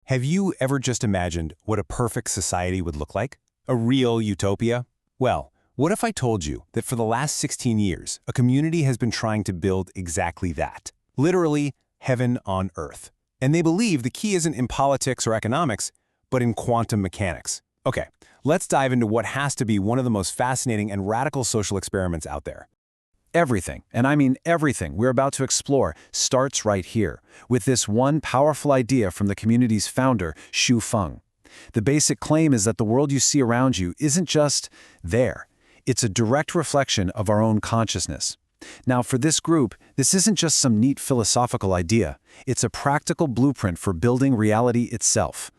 Have you ever just imagined what a perfect society would look like? A real utopia? Well, what if I told you that for the last 16 years, a community has been trying to build exactly that? Literally, heaven on earth. And they believe the key isn't in politics or economics, but in quantum mechanics. Okay, let's dive into what has to be one of the most fascinating and radical social experiments out there. Everything, and I mean everything we're about to explore, starts right here, with this one powerful idea from the community's founder, Xu Feng. The basic claim is that the world you see around you isn't just there. It's a direct reflection of our own consciousness. Now, for this group, this isn't just some neat philosophical idea. It's a practical blueprint for building reality itself.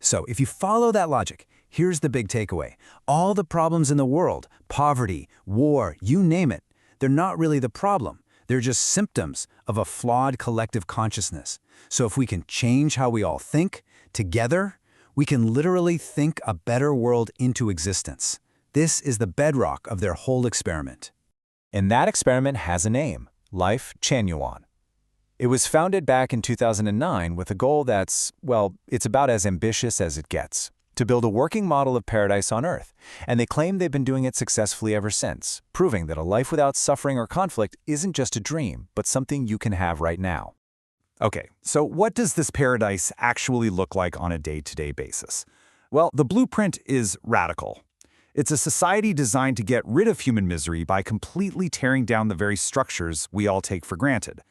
So, if you follow that logic, here's the big takeaway. All the problems in the world, poverty, war, you name it, they're not really the problem. They're just symptoms of a flawed collective consciousness. So if we can change how we all think, together, we can literally think a better world into existence. This is the bedrock of their whole experiment. And that experiment has a name, Life Chanyuan. It was founded back in 2009 with a goal that's, well, it's about as ambitious as it gets, to build a working model of paradise on Earth, and they claim they've been doing it successfully ever since, proving that a life without suffering or conflict isn't just a dream, but something you can have right now. Okay, so what does this paradise actually look like on a day-to-day basis? Well, the blueprint is radical. It's a society designed to get rid of human misery by completely tearing down the very structures we all take for granted.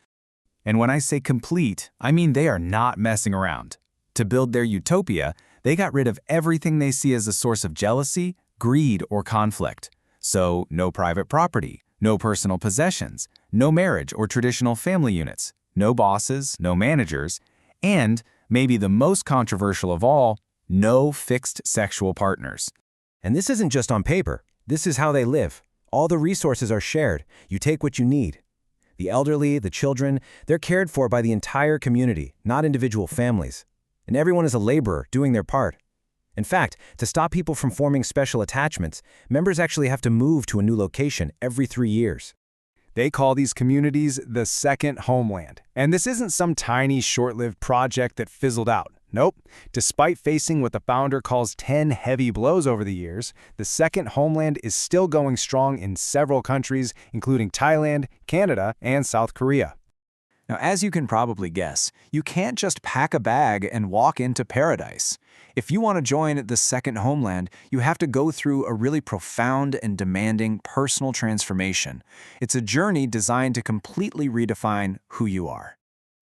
And when I say complete, I mean they are not messing around. To build their utopia, they got rid of everything they see as a source of jealousy, greed, or conflict. So, no private property, no personal possessions, no marriage or traditional family units, no bosses, no managers, and, maybe the most controversial of all, no fixed sexual partners. And this isn't just on paper. This is how they live. All the resources are shared. You take what you need. The elderly, the children, they're cared for by the entire community, not individual families. And everyone is a laborer doing their part. In fact, to stop people from forming special attachments, members actually have to move to a new location every 3 years. They call these communities the second homeland. And this isn't some tiny, short-lived project that fizzled out. Nope. Despite facing what the founder calls 10 heavy blows over the years, the second homeland is still going strong in several countries, including Thailand, Canada, and South Korea. Now, as you can probably guess, you can't just pack a bag and walk into paradise. If you want to join the second homeland, you have to go through a really profound and demanding personal transformation. It's a journey designed to completely redefine who you are.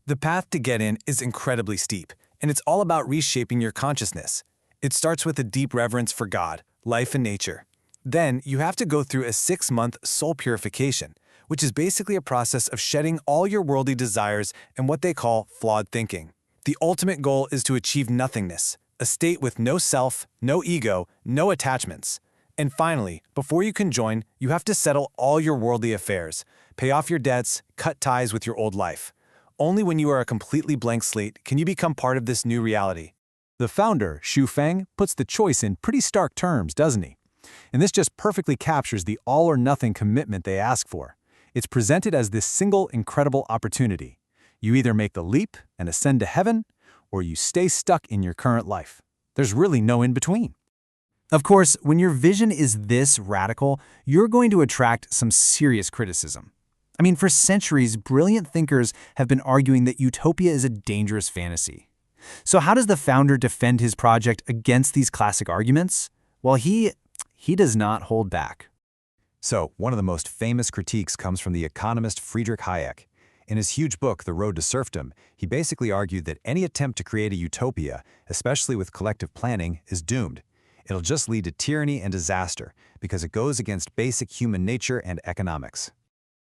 The path to get in is incredibly steep, and it's all about reshaping your consciousness. It starts with a deep reverence for God, life, and nature. Then, you have to go through a 6-month soul purification, which is basically a process of shedding all your worldly desires and what they call flawed thinking. The ultimate goal is to achieve nothingness, a state with no self, no ego, no attachments. And finally, before you can join, you have to settle all your worldly affairs, pay off your debts, cut ties with your old life. Only when you are a completely blank slate can you become part of this new reality. The founder, Xu Feng, puts the choice in pretty stark terms, doesn't he? And this just perfectly captures the all-or-nothing commitment they ask for. It's presented as this single incredible opportunity. You either make the leap and ascend to heaven, or you stay stuck in your current life. There's really no in-between. Of course, when your vision is this radical, you're going to attract some serious criticism. I mean, for centuries, brilliant thinkers have been arguing that utopia is a dangerous fantasy. So how does the founder defend his project against these classic arguments? Well, he does not hold back. So, one of the most famous critiques comes from the economist Friedrich Hayek. In his huge book, The Road to Serfdom, he basically argued that any attempt to create a utopia, especially with collective planning, is doomed. It'll just lead to tyranny and disaster because it goes against basic human nature and economics.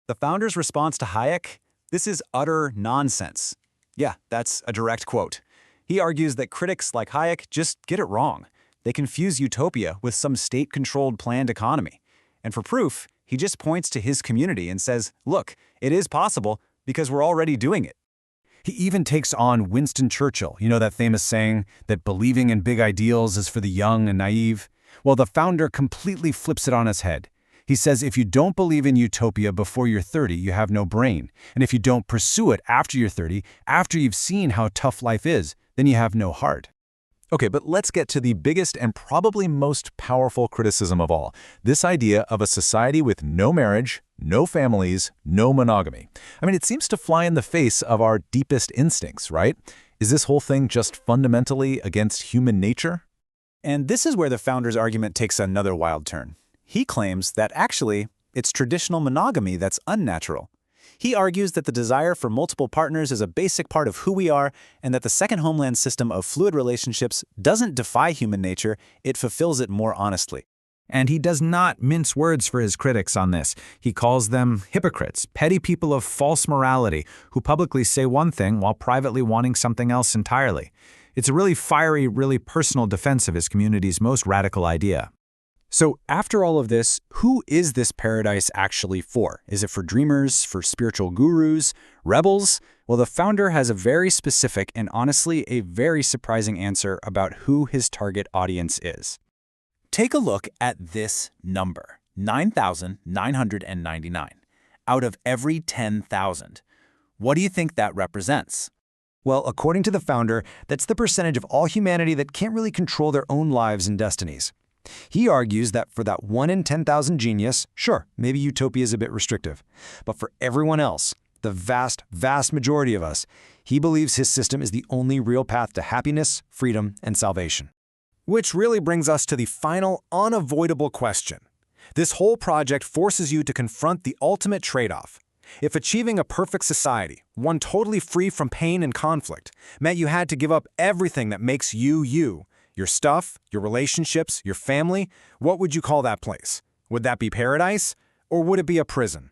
The founder's response to Hayek? This is utter nonsense. Yeah, that's a direct quote. He argues that critics like Hayek just get it wrong. They confuse utopia with some state-controlled planned economy. And for proof, he just points to his community and says, look, it is possible because we're already doing it. He even takes on Winston Churchill, you know that famous saying that believing in big ideals is for the young and naive? Well, the founder completely flips it on its head. He says if you don't believe in utopia before you're 30, you have no brain. And if you don't pursue it after you're 30, after you've seen how tough life is, then you have no heart. Okay, but let's get to the biggest and probably most powerful criticism of all, this idea of a society with no marriage, no families, no monogamy. I mean, it seems to fly in the face of our deepest instincts, right? Is this whole thing just fundamentally against human nature? And this is where the founder's argument takes another wild turn. He claims that actually, it's traditional monogamy that's unnatural. He argues that the desire for multiple partners is a basic part of who we are, and that the second homeland system of fluid relationships doesn't defy human nature, it fulfills it more honestly. And he does not mince words for his critics on this. He calls them hypocrites, petty people of false morality, who publicly say one thing while privately wanting something else entirely. It's a really fiery, really personal defense of his community's most radical idea. So after all of this, who is this paradise actually for? Is it for dreamers, for spiritual gurus, rebels? Well, the founder has a very specific and honestly a very surprising answer about who his target audience is. Take a look at this number, 9,999, out of every 10,000. What do you think that represents? Well, according to the founder, that's the percentage of all humanity that can't really control their own lives and destinies. He argues that for that 1 in 10,000 genius, sure, maybe utopia is a bit restrictive. But for everyone else, the vast, vast majority of us, he believes his system is the only real path to happiness, freedom, and salvation. Which really brings us to the final, unavoidable question. This whole project forces you to confront the ultimate trade-off. If achieving a perfect society, one totally free from pain and conflict, meant you had to give up everything that makes you you, your stuff, your relationships, your family, what would you call that place? Would that be paradise? Or would it be a prison?